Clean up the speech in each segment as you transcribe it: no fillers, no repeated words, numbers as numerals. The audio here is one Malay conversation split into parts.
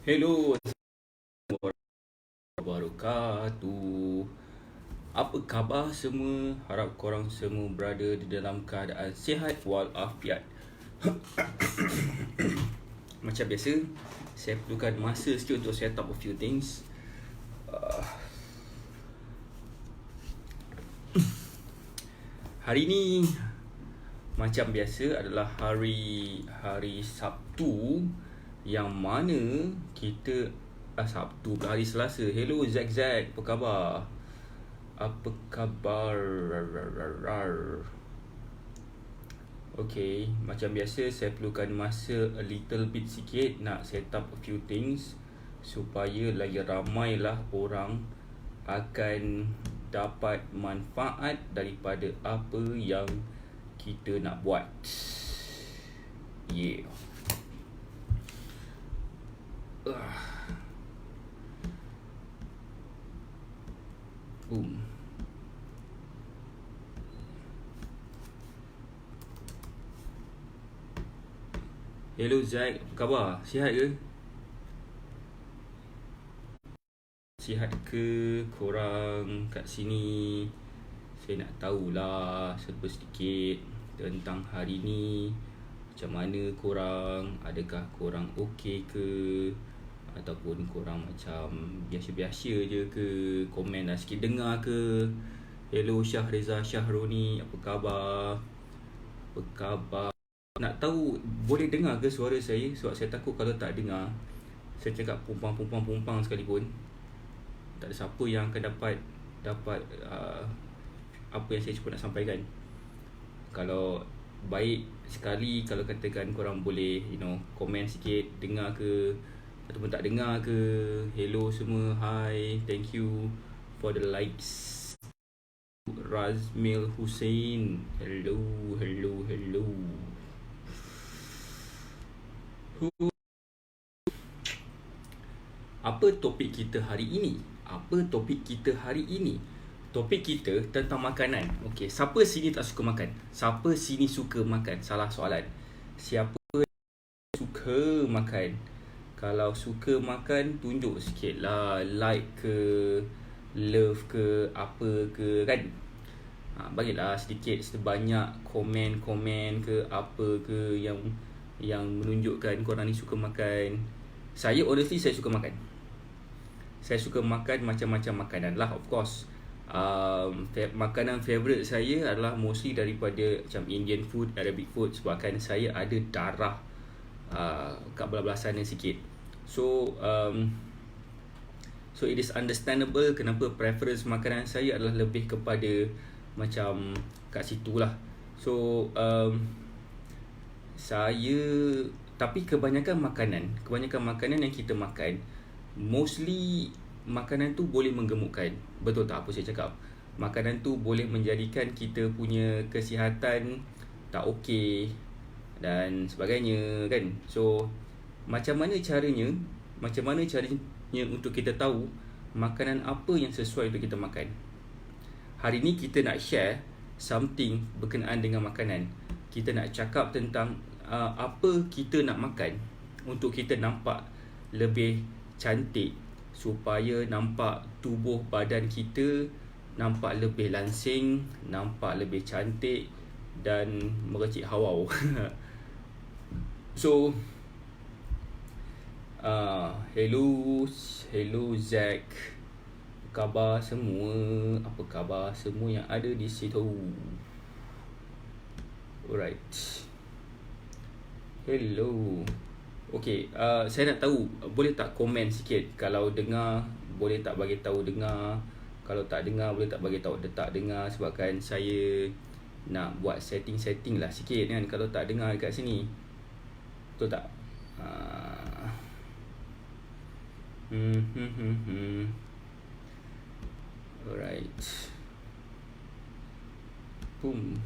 Hello, wabarakatuh. Apa khabar semua? Harap korang semua berada di dalam keadaan sihat walafiat. Macam biasa, saya perlukan masa sikit untuk set up a few things. Hari ni macam biasa adalah hari Sabtu, yang mana kita Sabtu ke hari Selasa. Hello Zack, apa khabar? Apa khabar? Okay, macam biasa saya perlukan masa a little bit sikit nak set up a few things supaya lagi ramailah orang akan dapat manfaat daripada apa yang kita nak buat. Yeah. Boom. Hello Zack, apa khabar? Sihat ke? Sihat ke korang kat sini? Saya nak tahulah serba sedikit tentang hari ni. Macam mana korang? Adakah korang okey ke? Ataupun korang macam biasa-biasa je ke? Komen lah sikit, dengar ke? Hello Syahreza Syahroni, apa khabar? Apa khabar? Nak tahu boleh dengar ke suara saya? Sebab saya takut kalau tak dengar, saya cakap pumpang sekalipun, tak ada siapa yang akan dapat apa yang saya cuba nak sampaikan. Kalau baik sekali kalau katakan korang boleh komen sikit, dengar ke ataupun tak dengar ke. Hello semua, hi, thank you for the likes. Razmil Hussein, hello. Apa topik kita hari ini? Topik kita tentang makanan. Okey, siapa sini tak suka makan? Siapa sini suka makan? Salah soalan. Siapa suka makan? Kalau suka makan, tunjuk sikit lah, like ke, love ke, apa ke kan. Bagilah sedikit sebanyak komen ke, apa ke yang menunjukkan korang ni suka makan. Saya honestly saya suka makan. Saya suka makan macam-macam makanan lah, of course. Makanan favourite saya adalah mostly daripada macam Indian food, Arabic food, sebabkan saya ada darah kat belah-belah sana sikit. So it is understandable kenapa preference makanan saya adalah lebih kepada macam kat situ lah. So tapi kebanyakan makanan yang kita makan, mostly makanan tu boleh menggemukkan. Betul tak apa saya cakap? Makanan tu boleh menjadikan kita punya kesihatan tak okey dan sebagainya kan. So macam mana caranya untuk kita tahu makanan apa yang sesuai untuk kita makan? Hari ni kita nak share something berkenaan dengan makanan. Kita nak cakap tentang apa kita nak makan untuk kita nampak lebih cantik, supaya nampak tubuh badan kita nampak lebih langsing, nampak lebih cantik dan merecik hawau. So hello Zack, apa khabar semua? Apa khabar semua yang ada di situ? Alright. Hello. Okay, saya nak tahu, boleh tak komen sikit kalau dengar, boleh tak bagi tahu dengar. Kalau tak dengar, boleh tak bagi tahu tak dengar, sebabkan saya nak buat setting lah sikit kan kalau tak dengar dekat sini. Betul tak? Alright. Boom.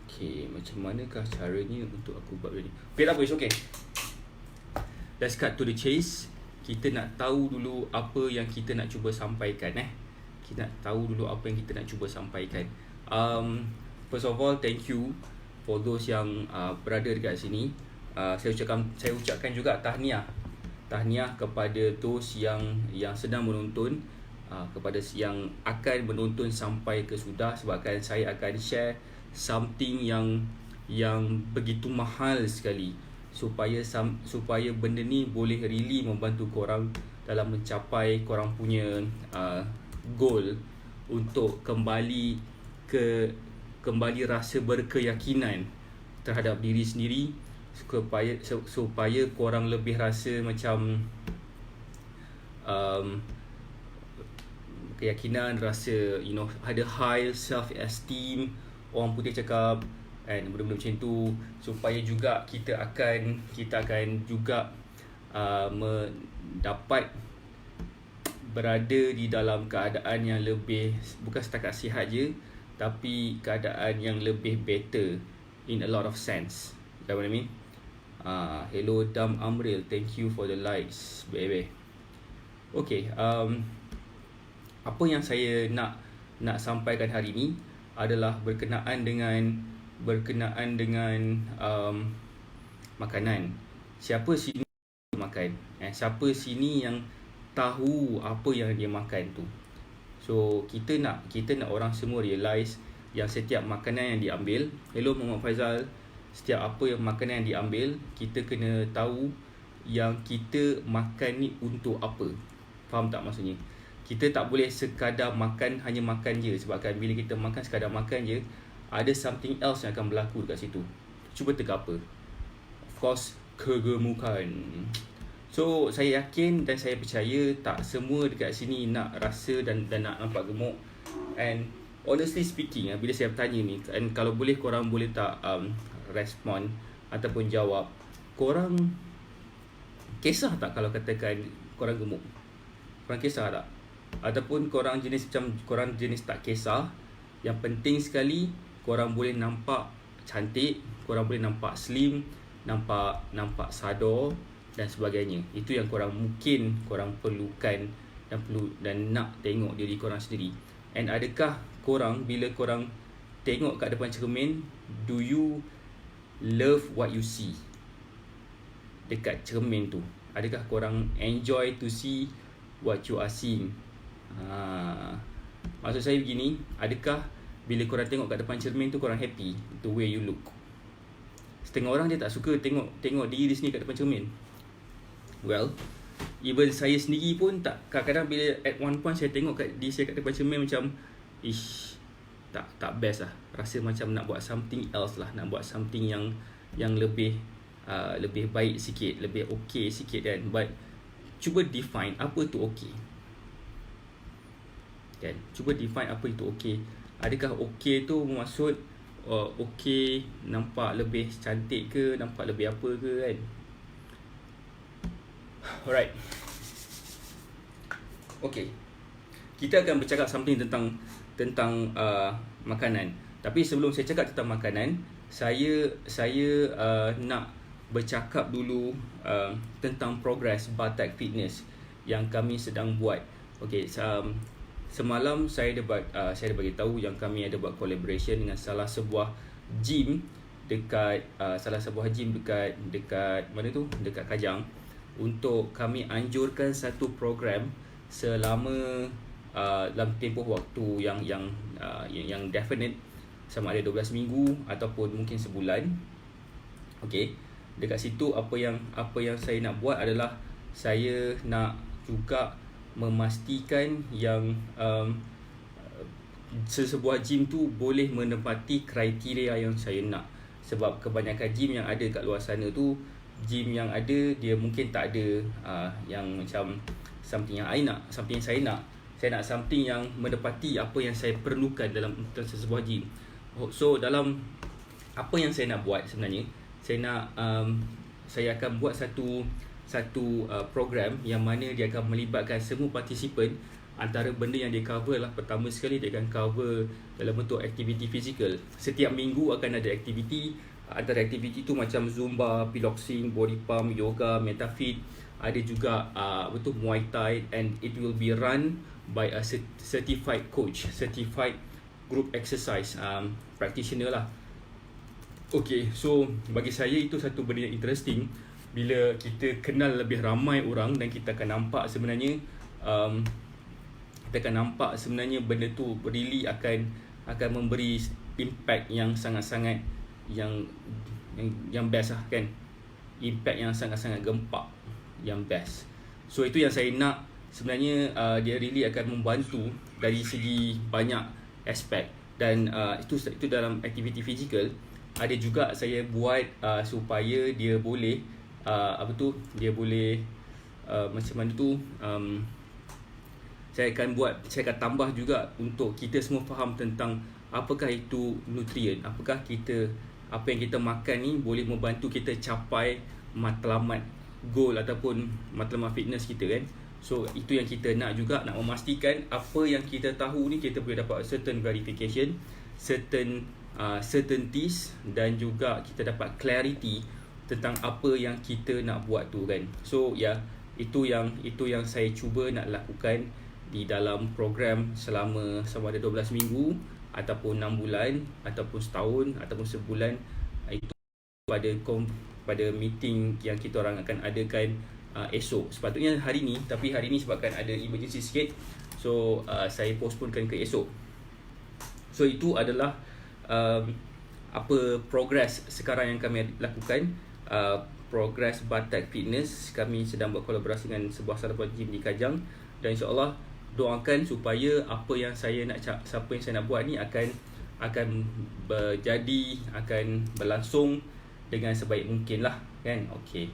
Okay, macam manakah caranya untuk aku buat ni? Okay, tak apa, it's okay. Let's cut to the chase. Kita nak tahu dulu apa yang kita nak cuba sampaikan. Kita nak tahu dulu apa yang kita nak cuba sampaikan. First of all, thank you for those yang berada dekat sini. saya ucapkan juga tahniah kepada those yang sedang menonton, kepada yang akan menonton sampai ke sudah, sebabkan saya akan share something yang begitu mahal sekali supaya benda ni boleh really membantu korang dalam mencapai korang punya goal untuk kembali rasa berkeyakinan terhadap diri sendiri, supaya korang lebih rasa macam keyakinan, rasa ada high self esteem, orang putih cakap, kan, benda-benda macam tu, supaya juga kita akan juga mendapat berada di dalam keadaan yang lebih, bukan setakat sihat je, tapi keadaan yang lebih better in a lot of sense. You know what I mean? Hello Dam Amril, thank you for the likes, baby. Okay, apa yang saya nak sampaikan hari ni adalah berkenaan dengan makanan. Siapa sini makan? Siapa sini yang tahu apa yang dia makan tu? So kita nak orang semua realise yang setiap makanan yang diambil, hello Muhammad Faizal, setiap makanan yang diambil, kita kena tahu yang kita makan ni untuk apa. Faham tak maksudnya? Kita tak boleh sekadar hanya makan je, sebabkan bila kita makan sekadar makan je, ada something else yang akan berlaku dekat situ. Cuba teka apa? Of course, kegemukan. So saya yakin dan saya percaya tak semua dekat sini nak rasa dan nak nampak gemuk. And honestly speaking, bila saya bertanya ni, and kalau boleh korang boleh tak respon ataupun jawab, korang kisah tak kalau katakan korang gemuk? Korang kisah tak? Ataupun korang jenis tak kisah? Yang penting sekali korang boleh nampak cantik, korang boleh nampak slim, nampak sadar dan sebagainya. Itu yang korang perlukan dan nak tengok diri korang sendiri. And adakah korang bila korang tengok kat depan cermin, do you love what you see dekat cermin tu? Adakah korang enjoy to see what you are seeing? Maksud saya begini, adakah bila korang tengok kat depan cermin tu korang happy the way you look? Setengah orang dia tak suka tengok diri dia sendiri kat depan cermin. Well, even saya sendiri pun tak, kadang-kadang bila at one point saya tengok kat diri saya kat depan cermin macam tak best lah. Rasa macam nak buat something else lah, nak buat something yang lebih baik sikit, lebih okay sikit kan. But cuba define apa tu okay kan? Cuba define apa itu okay. Adakah okay tu maksud okay nampak lebih cantik ke, nampak lebih apa ke kan? Alright. Okay, kita akan bercakap something tentang makanan. Tapi sebelum saya cakap tentang makanan, saya nak bercakap dulu tentang progress Batak Fitness yang kami sedang buat. Okay, semalam saya ada bagi tahu yang kami ada buat collaboration dengan salah sebuah gym dekat mana tu? Dekat Kajang, untuk kami anjurkan satu program selama dalam tempoh waktu yang definite, sama ada 12 minggu ataupun mungkin sebulan. Okey, dekat situ apa yang saya nak buat adalah saya nak juga memastikan yang sesebuah gym tu boleh menepati kriteria yang saya nak. Sebab kebanyakan gym yang ada kat luar sana tu, gym yang ada dia mungkin tak ada yang macam something yang saya nak. Saya nak something yang menepati apa yang saya perlukan dalam sesebuah gym. So dalam apa yang saya nak buat sebenarnya, saya akan buat satu program yang mana dia akan melibatkan semua partisipan. Antara benda yang dia cover lah, pertama sekali dia akan cover dalam bentuk aktiviti fizikal. Setiap minggu akan ada aktiviti. Antara aktiviti tu macam Zumba, piloxing, body pump, yoga, metafit. Ada juga Muay Thai, and it will be run by a certified coach, certified group exercise practitioner lah. Okay, so bagi saya itu satu benda yang interesting bila kita kenal lebih ramai orang dan kita akan nampak sebenarnya um, kita akan nampak sebenarnya benda tu really akan memberi impact yang sangat-sangat yang yang best lah kan. Impact yang sangat-sangat gempak, yang best. So itu yang saya nak sebenarnya, dia really akan membantu dari segi banyak aspek. Dan itu dalam aktiviti fizikal. Ada juga saya buat supaya dia boleh dia boleh macam mana tu, saya akan tambah juga untuk kita semua faham tentang apakah itu nutrien, apa yang kita makan ni boleh membantu kita capai matlamat goal ataupun matlamat fitness kita kan. So itu yang kita nak juga, nak memastikan apa yang kita tahu ni kita boleh dapat certain verification, certain certainties, dan juga kita dapat clarity tentang apa yang kita nak buat tu kan. So itu yang saya cuba nak lakukan di dalam program selama ada 12 minggu ataupun 6 bulan ataupun setahun ataupun sebulan. Itu pada meeting yang kita orang akan adakan esok. Sepatutnya hari ni, tapi hari ni sebabkan ada emergency sikit, so saya postponekan ke esok. So itu adalah apa progress sekarang yang kami lakukan. Progress Batak Fitness, kami sedang berkolaborasi dengan sebuah salah gym di Kajang, dan insyaAllah doakan supaya apa yang saya nak buat ni akan berjadi, akan berlangsung dengan sebaik mungkin lah kan. Okey,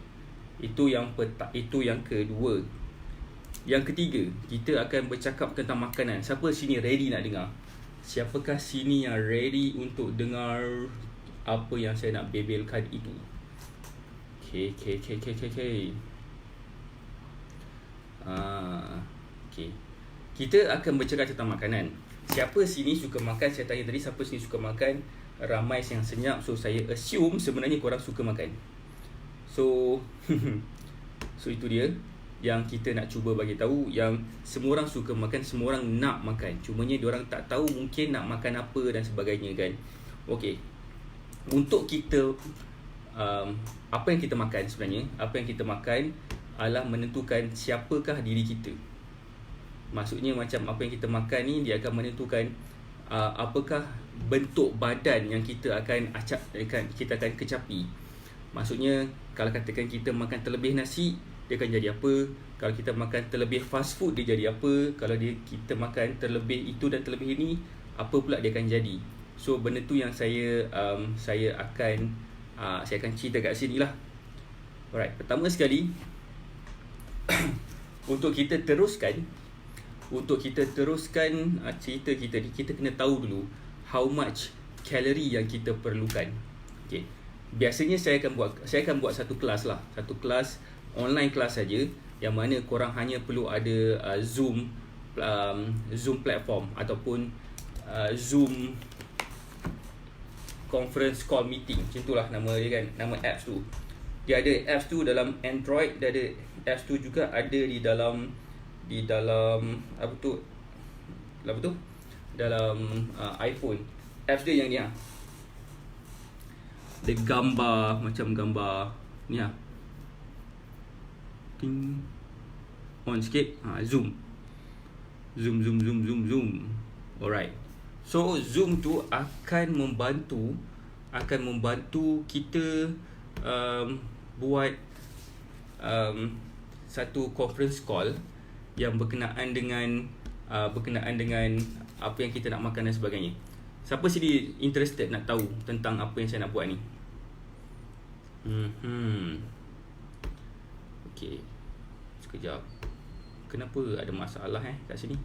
itu yang kedua. Yang ketiga, kita akan bercakap tentang makanan. Siapa sini ready nak dengar? Siapakah sini yang ready untuk dengar apa yang saya nak bebelkan itu? Okay. Okay. Kita akan bercakap tentang makanan. Siapa sini suka makan? Saya tanya tadi, siapa sini suka makan? Ramai yang senyap. So saya assume sebenarnya korang suka makan. So so itu dia yang kita nak cuba bagi tahu, yang semua orang suka makan, semua orang nak makan. Cumanya diorang tak tahu mungkin nak makan apa dan sebagainya kan. Okey. Untuk kita apa yang kita makan sebenarnya, apa yang kita makan adalah menentukan siapakah diri kita. Maksudnya macam apa yang kita makan ni, dia akan menentukan apakah bentuk badan yang kita akan kecapi. Maksudnya kalau katakan kita makan terlebih nasi, dia akan jadi apa? Kalau kita makan terlebih fast food, dia jadi apa? Kalau kita makan terlebih itu dan terlebih ini, apa pula dia akan jadi? So benda tu yang saya akan cerita kat sini lah. Alright, pertama sekali untuk kita teruskan cerita kita ni, kita kena tahu dulu how much kalori yang kita perlukan. Okay. Biasanya saya akan buat satu kelas online kelas saja, yang mana korang hanya perlu ada Zoom platform ataupun Zoom conference call meeting, macam itulah nama dia kan, nama apps tu. Dia ada apps tu dalam Android, dia ada apps tu juga ada di dalam dalam iPhone. Apps dia yang ni lah, dia gambar macam gambar ni lah, ting on sikit, zoom. Alright. So Zoom tu akan membantu kita buat satu conference call yang berkenaan dengan apa yang kita nak makan dan sebagainya. Siapa sini interested nak tahu tentang apa yang saya nak buat ni? Okay, sekejap. Kenapa ada masalah kat sini?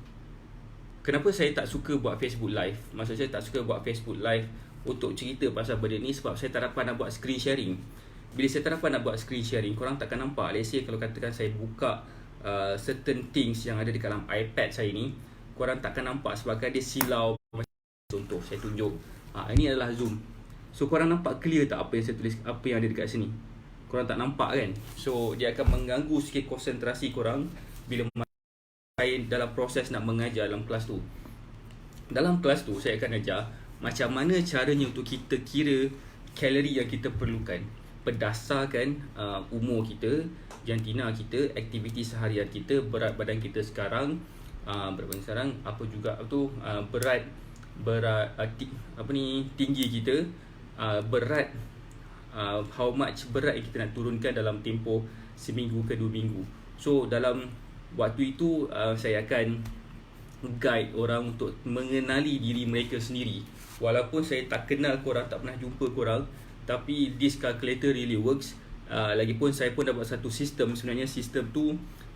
Kenapa saya tak suka buat Facebook Live? Maksud saya tak suka buat Facebook Live untuk cerita pasal benda ni sebab saya tak dapat nak buat screen sharing. Bila saya tak dapat nak buat screen sharing, korang takkan nampak. Let's say kalau katakan saya buka certain things yang ada di dalam iPad saya ni, korang takkan nampak sebab dia silau. Contoh, saya tunjuk. Ini adalah Zoom. So korang nampak clear tak apa yang saya tulis, apa yang ada dekat sini? Korang tak nampak kan? So dia akan mengganggu sikit konsentrasi korang bila dalam proses nak mengajar dalam kelas tu. Dalam kelas tu saya akan ajar macam mana caranya untuk kita kira kalori yang kita perlukan berdasarkan umur kita, jantina kita, aktiviti seharian kita, berat badan kita sekarang, apa juga berat tinggi kita, berat, how much berat yang kita nak turunkan dalam tempoh seminggu ke 2 minggu. So dalam waktu itu saya akan guide orang untuk mengenali diri mereka sendiri. Walaupun saya tak kenal korang, tak pernah jumpa korang, tapi this calculator really works. Lagipun saya pun dapat satu sistem. Sebenarnya sistem tu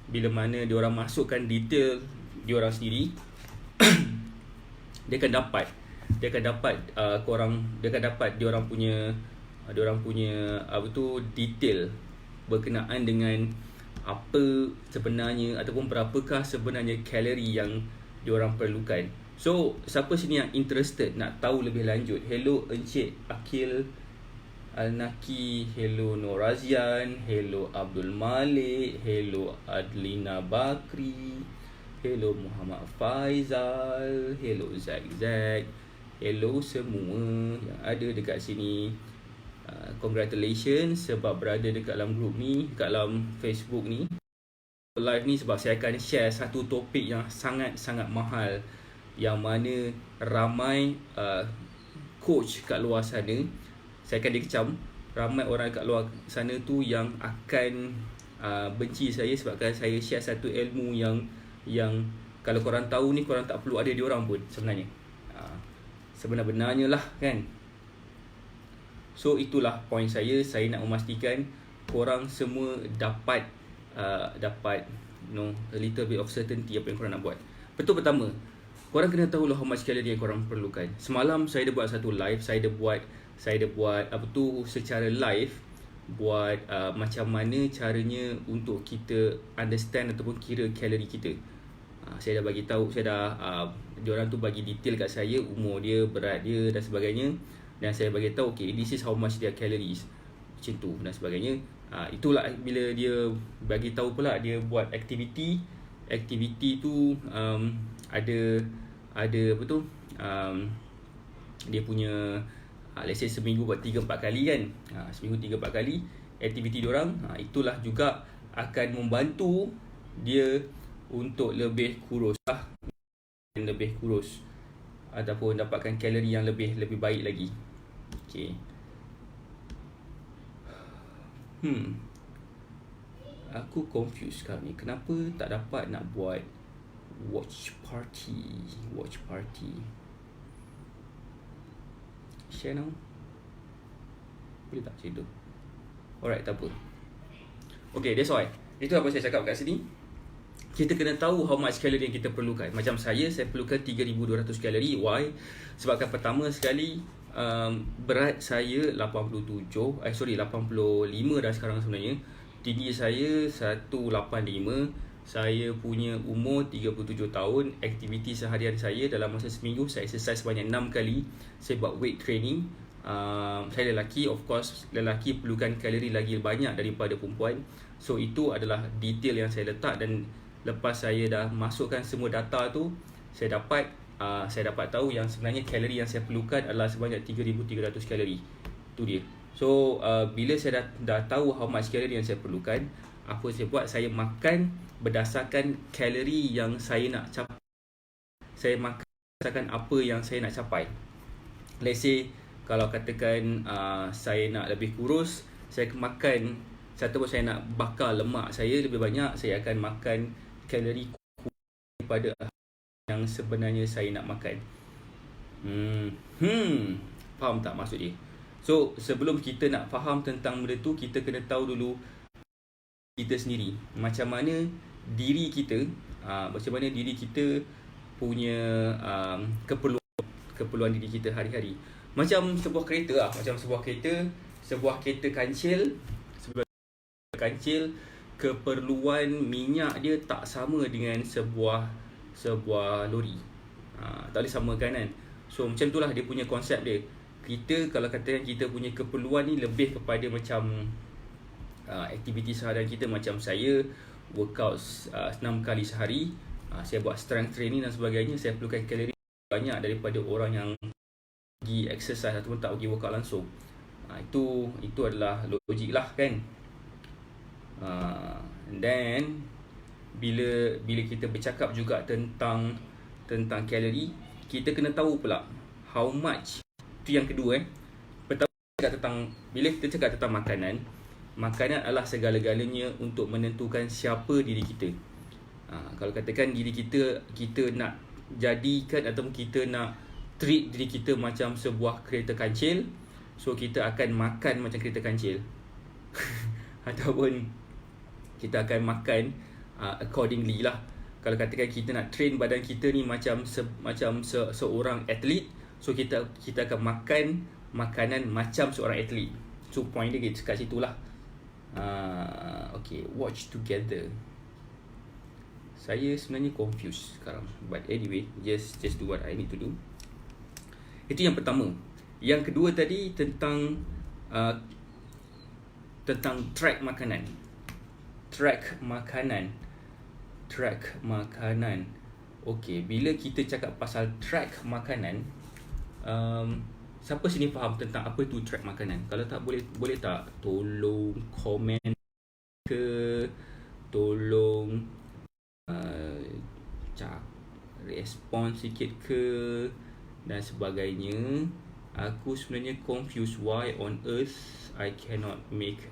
bila mana diorang masukkan detail diorang sendiri, dia akan dapat diorang punya detail berkenaan dengan apa sebenarnya ataupun berapakah sebenarnya kalori yang diorang perlukan. So siapa sini yang interested nak tahu lebih lanjut, hello Encik Akil Al-Naki, hello Norazian, hello Abdul Malik, hello Adlina Bakri, hello Muhammad Faizal, hello Zack, hello semua yang ada dekat sini. Congratulations sebab berada dekat dalam group ni, dekat dalam Facebook ni, live ni, sebab saya akan share satu topik yang sangat-sangat mahal, yang mana ramai coach kat luar sana, saya akan dikecam, ramai orang kat luar sana tu yang akan benci saya sebabkan saya share satu ilmu yang kalau korang tahu ni, korang tak perlu ada diorang pun sebenarnya. Sebenar-benarnya lah kan. So itulah point saya nak memastikan korang semua dapat a little bit of certainty apa yang korang nak buat. Betul, pertama, korang kena tahu lah how much calorie yang korang perlukan. Semalam saya dah buat satu live, saya dah buat secara live, buat macam mana caranya untuk kita understand ataupun kira kalori kita. Saya dah bagi tahu, diorang tu bagi detail kat saya, umur dia, berat dia dan sebagainya, dan saya bagi tahu okay, this is how much their calories, macam tu dan sebagainya. Itulah bila dia bagi tahu pula dia buat aktiviti tu ada dia punya let's say seminggu buat 3-4 kali kan. Seminggu 3-4 kali aktiviti diorang, itulah juga akan membantu dia untuk lebih kurus ataupun dapatkan kalori yang lebih baik lagi. Okay. Aku confused sekarang ni, kenapa tak dapat nak buat watch party. Share now, boleh tak macam tu? Alright, tak apa. Okay, that's why. Itu apa saya cakap kat sini. Kita kena tahu how much kalori yang kita perlukan. Macam saya perlukan 3,200 kalori. Why? Sebabkan pertama sekali berat saya 85 dah sekarang sebenarnya. Tinggi saya 185. Saya punya umur 37 tahun. Aktiviti seharian saya dalam masa seminggu, saya exercise sebanyak 6 kali. Saya buat weight training. Saya lelaki, of course lelaki perlukan kalori lagi banyak daripada perempuan. So itu adalah detail yang saya letak, dan lepas saya dah masukkan semua data tu, saya dapat tahu yang sebenarnya kalori yang saya perlukan adalah sebanyak 3,300 kalori. Itu dia. So bila saya dah tahu how much kalori yang saya perlukan, apa saya buat, saya makan berdasarkan kalori yang saya nak capai. Saya makan berdasarkan apa yang saya nak capai. Let's say kalau katakan saya nak lebih kurus, saya makan, ataupun saya nak bakar lemak saya lebih banyak, saya akan makan kalori daripada yang sebenarnya saya nak makan. Faham tak maksud dia? So sebelum kita nak faham tentang benda tu, kita kena tahu dulu kita sendiri, macam mana diri kita punya keperluan diri kita hari-hari. Macam sebuah kereta sebuah kereta kancil, keperluan minyak dia tak sama dengan sebuah lori. Tak boleh samakan kan. So macam itulah dia punya konsep dia. Kita kalau katakan kita punya keperluan ni lebih kepada macam aktiviti seharian kita. Macam saya workout 6 kali sehari, saya buat strength training dan sebagainya. Saya perlukan kalori banyak daripada orang yang pergi exercise ataupun tak pergi workout langsung. Itu adalah logik lah kan. And then bila kita bercakap juga tentang kalori, kita kena tahu pula how much. Itu yang kedua. Pertama, bila kita cakap tentang makanan adalah segala-galanya untuk menentukan siapa diri kita. Kalau katakan diri kita nak jadikan ataupun kita nak treat diri kita macam sebuah kereta kancil, so kita akan makan macam kereta kancil. Ataupun kita akan makan accordingly lah. Kalau katakan kita nak train badan kita ni macam seorang atlet, so kita akan makan makanan macam seorang atlet. So point dia kat situ lah. Okay, watch together. Saya sebenarnya confused sekarang, but anyway, just do what I need to do. Itu yang pertama. Yang kedua tadi tentang track makanan. Track makanan. Okay, bila kita cakap pasal track makanan, siapa sini faham tentang apa tu track makanan? Kalau tak, boleh tak tolong komen ke, tolong respon sikit ke dan sebagainya. Aku sebenarnya confused why on earth I cannot make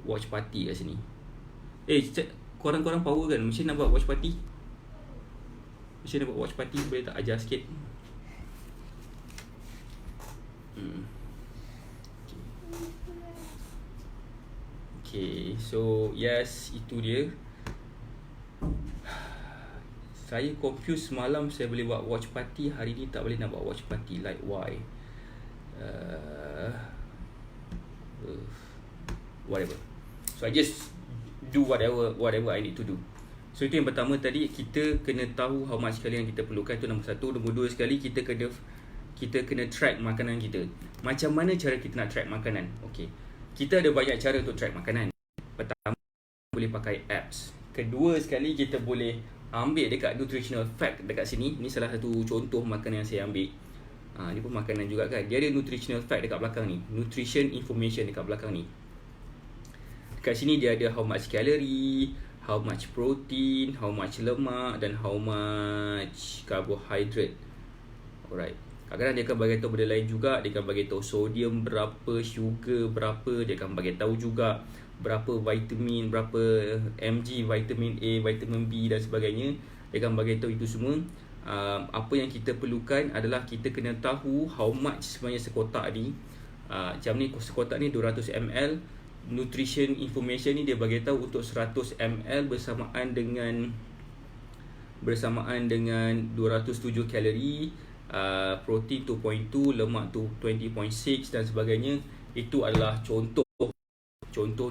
watch party kat sini. Korang power kan, macam nak buat watch party? Boleh tak ajar sikit? Okay, so yes, itu dia. Saya confused semalam saya boleh buat watch party, hari ni tak boleh nak buat watch party. Like why? Whatever. So I just do whatever I need to do. So itu yang pertama tadi, kita kena tahu how much kali yang kita perlukan. Itu nombor satu. Nombor dua sekali, kita kena track makanan kita. Macam mana cara kita nak track makanan? Okay, kita ada banyak cara untuk track makanan. Pertama, boleh pakai apps. Kedua sekali, kita boleh ambil dekat nutritional fact dekat sini. Ni salah satu contoh makanan yang saya ambil. Ni pun makanan juga kan. Dia ada nutritional fact dekat belakang ni, nutrition information dekat belakang ni. Dekat sini dia ada how much calorie, how much protein, how much lemak dan how much carbohydrate. Alright. Kadang-kadang dia akan bagi tahu benda lain juga. Dia akan bagi tahu sodium berapa, sugar berapa. Dia akan bagi tahu juga berapa vitamin, berapa mg vitamin A, vitamin B dan sebagainya. Dia akan bagi tahu itu semua. Apa yang kita perlukan adalah kita kena tahu how much sebenarnya sekotak ni. Macam ni, sekotak ni 200 ml. Nutrition information ni dia bagi tahu untuk 100 ml bersamaan dengan 207 kalori, protein 2.2, lemak 20.6 dan sebagainya. Itu adalah contoh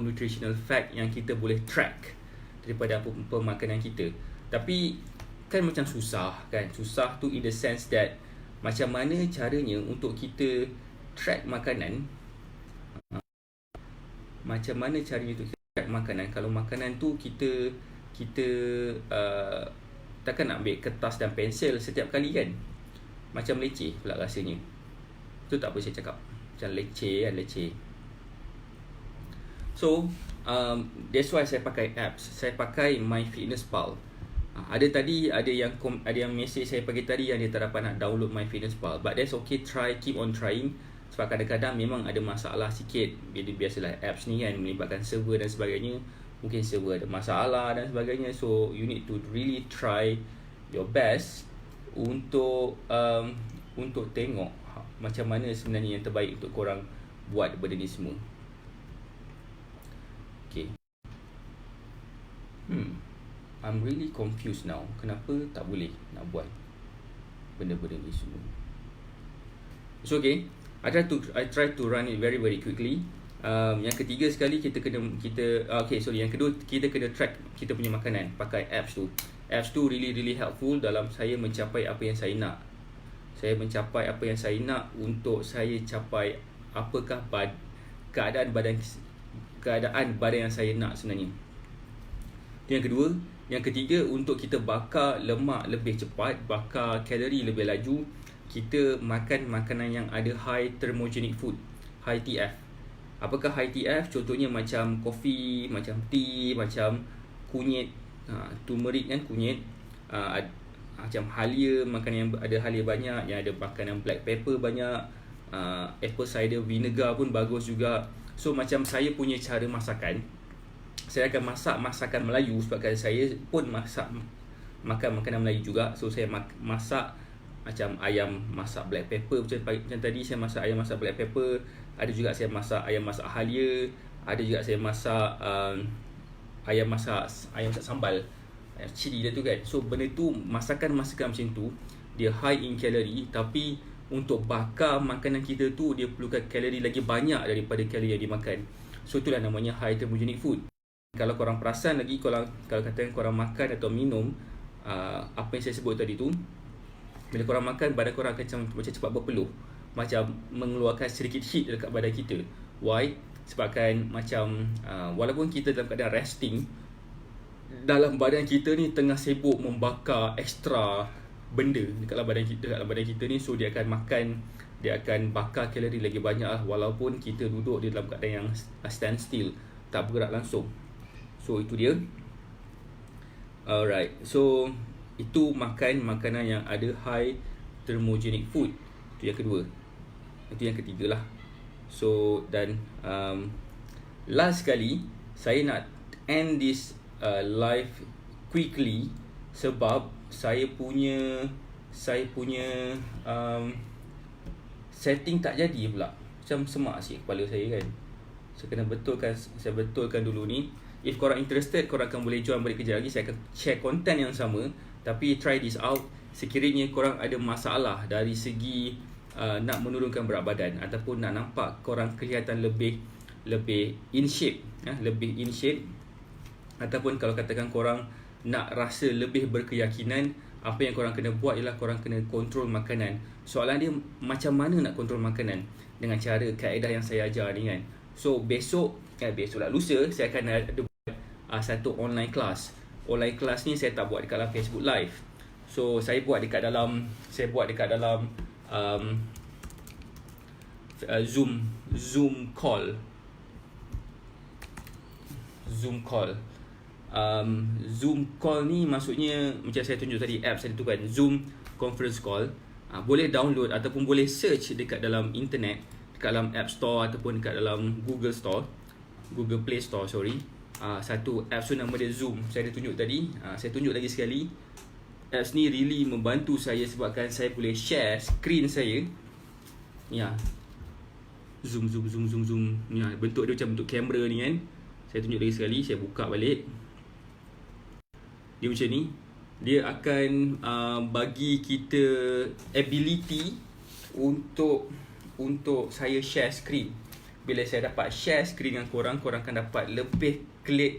nutritional fact yang kita boleh track daripada apa makanan kita. Tapi kan macam susah kan. Susah tu in the sense that macam mana caranya untuk kita track makanan. Macam mana caranya untuk kita track makanan kalau makanan tu kita takkan nak ambil kertas dan pensel setiap kali kan. Macam leceh pula rasanya. Tu tak apa saya cakap. Macam leceh. So that's why saya pakai apps. Saya pakai MyFitnessPal. Ada yang message saya pagi tadi yang dia tak dapat nak download MyFitnessPal. But that's okay, keep on trying. Sebab kadang-kadang memang ada masalah sikit. Biasalah apps ni kan melibatkan server dan sebagainya. Mungkin server ada masalah dan sebagainya. So you need to really try your best untuk tengok macam mana sebenarnya yang terbaik untuk korang buat benda ni semua. Okay. I'm really confused now. Kenapa tak boleh nak buat benda-benda ni semua? It's okay. I try to run it very very quickly. Yang ketiga sekali yang kedua kita kena track kita punya makanan pakai apps tu. Apps tu really really helpful dalam saya mencapai apa yang saya nak. Saya mencapai apa yang saya nak untuk saya capai apakah keadaan badan yang saya nak sebenarnya. Itu yang kedua. Yang ketiga, untuk kita bakar lemak lebih cepat, bakar kalori lebih laju, kita makan makanan yang ada high thermogenic food, high TF. Apakah high TF? Contohnya macam kopi, macam tea, macam kunyit, turmeric kan, kunyit, macam halia, makanan yang ada halia banyak, yang ada makanan black pepper banyak, apple cider vinegar pun bagus juga. So macam saya punya cara masakan, saya akan masak masakan Melayu sebabkan saya pun makan makanan Melayu juga. So saya masak macam ayam masak black pepper, macam tadi saya masak ayam masak black pepper. Ada juga saya masak ayam masak halia. Ada juga saya masak ayam masak sambal, cili dia tu kan. So benda tu, masakan-masakan macam tu, dia high in kalori, tapi untuk bakar makanan kita tu dia perlukan kalori lagi banyak daripada kalori yang dimakan. So itulah namanya high thermogenic food. Kalau korang perasan lagi, kalau katakan korang makan atau minum apa yang saya sebut tadi tu, bila korang makan, badan korang akan macam cepat berpeluh, macam mengeluarkan sedikit heat dekat badan kita. Why? Sebabkan macam walaupun kita dalam keadaan resting, dalam badan kita ni tengah sibuk membakar ekstra benda dekat badan kita ni. So dia akan bakar kalori lagi banyak lah, walaupun kita duduk di dalam keadaan yang stand still, tak bergerak langsung. So itu dia. Alright, so itu makanan yang ada high thermogenic food. Itu yang kedua. Itu yang ketiga lah. So dan last sekali, saya nak end this live quickly sebab saya punya setting tak jadi pula. Macam semak sikit kepala saya kan. Saya betulkan dulu ni. If korang interested, korang akan boleh join balik kejap lagi. Saya akan share konten yang sama, tapi try this out. Sekiranya korang ada masalah dari segi nak menurunkan berat badan, ataupun nak nampak korang kelihatan lebih in shape, lebih in shape, ataupun kalau katakan korang nak rasa lebih berkeyakinan, apa yang korang kena buat ialah korang kena kontrol makanan. Soalan dia, macam mana nak kontrol makanan? Dengan cara kaedah yang saya ajar ni kan. So lusa saya akan ada satu online class. Online class ni saya tak buat dekat dalam Facebook Live. So saya buat dekat dalam Zoom call. Zoom call ni maksudnya macam saya tunjuk tadi, apps tadi tu kan, Zoom conference call. Boleh download ataupun boleh search dekat dalam internet, dekat dalam App Store ataupun dekat dalam Google Play Store, satu apps tu nama dia Zoom. Saya dah tunjuk tadi, saya tunjuk lagi sekali. Apps ni really membantu saya sebabkan saya boleh share screen saya. Ya. Zoom. Ya, bentuk dia macam bentuk kamera ni kan. Saya tunjuk lagi sekali, saya buka balik. Dia macam ni. Dia akan bagi kita ability untuk saya share screen. Bila saya dapat share screen dengan korang akan dapat lebih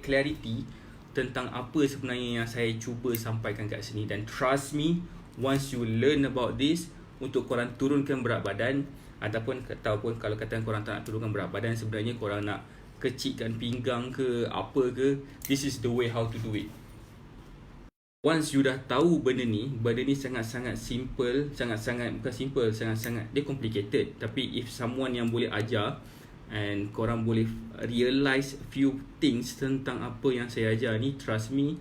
clarity tentang apa sebenarnya yang saya cuba sampaikan kat sini. Dan trust me, once you learn about this, untuk korang turunkan berat badan, ataupun kalau katakan korang tak nak turunkan berat badan, sebenarnya korang nak kecilkan pinggang ke apa ke, this is the way how to do it. Once you dah tahu benda ni sangat-sangat simple, sangat-sangat dia complicated, tapi if someone yang boleh ajar and korang boleh realize few things tentang apa yang saya ajar ni, trust me,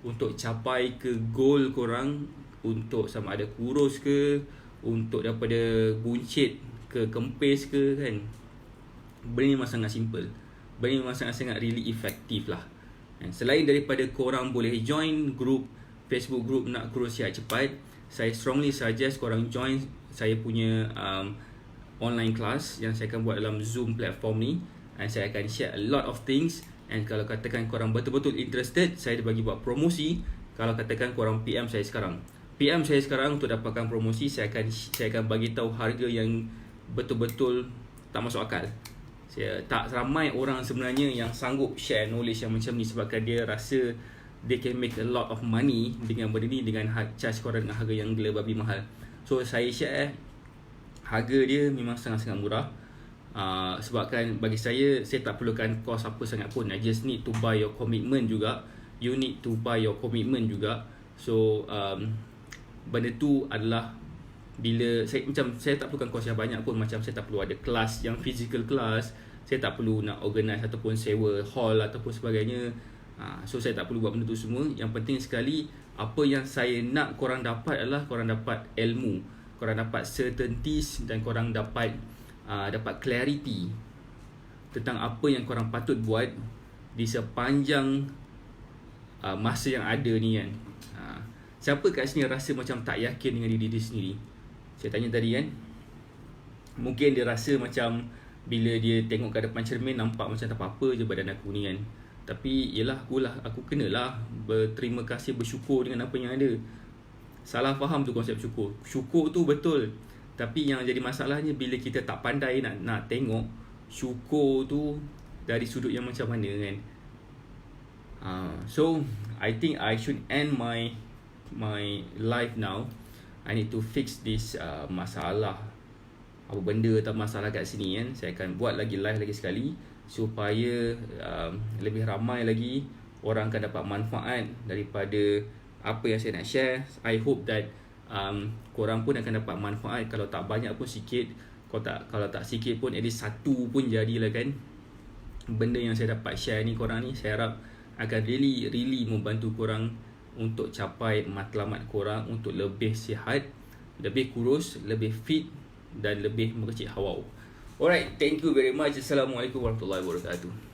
untuk capai ke goal korang, untuk sama ada kurus ke, untuk daripada buncit ke kempis ke kan, benda ni memang sangat simple. Benda ni memang sangat-sangat really effective lah. Selain daripada korang boleh join Facebook group nak kurus sihat cepat, saya strongly suggest korang join saya punya online class yang saya akan buat dalam Zoom platform ni, and saya akan share a lot of things. And kalau katakan korang betul-betul interested, saya ada bagi buat promosi. Kalau katakan korang PM saya sekarang untuk dapatkan promosi, saya akan bagi tahu harga yang betul-betul tak masuk akal. Tak ramai orang sebenarnya yang sanggup share knowledge yang macam ni, sebabkan dia rasa they can make a lot of money dengan benda ni, dengan charge korang dengan harga yang gila babi mahal. So saya share harga dia memang sangat-sangat murah. Sebabkan bagi saya tak perlukan cost apa sangat pun. I just need to buy your commitment juga. You need to buy your commitment juga. So benda tu adalah bila saya tak perlukan kos yang banyak pun, macam saya tak perlu ada kelas yang physical class, saya tak perlu nak organize ataupun sewa hall ataupun sebagainya. So saya tak perlu buat benda tu semua. Yang penting sekali, apa yang saya nak korang dapat adalah korang dapat ilmu, korang dapat certainties, dan korang dapat dapat clarity tentang apa yang korang patut buat di sepanjang masa yang ada ni kan. Siapa kat sini rasa macam tak yakin dengan diri dia sendiri? Saya tanya tadi kan, mungkin dia rasa macam bila dia tengok kat depan cermin nampak macam tak apa-apa je badan aku ni kan. Tapi yelah, aku kenalah berterima kasih, bersyukur dengan apa yang ada. Salah faham tu konsep syukur. Syukur tu betul, tapi yang jadi masalahnya bila kita tak pandai nak tengok syukur tu dari sudut yang macam mana kan. So I think I should end my life now. I need to fix this masalah, apa benda tak masalah kat sini kan. Saya akan buat lagi live lagi sekali supaya lebih ramai lagi orang akan dapat manfaat daripada apa yang saya nak share. I hope that korang pun akan dapat manfaat, kalau tak banyak pun sikit, kalau tak sikit pun at least satu pun jadilah kan. Benda yang saya dapat share ni korang ni, saya harap akan really membantu korang untuk capai matlamat korang untuk lebih sihat, lebih kurus, lebih fit dan lebih mengecil hawau. Alright, thank you very much. Assalamualaikum warahmatullahi wabarakatuh.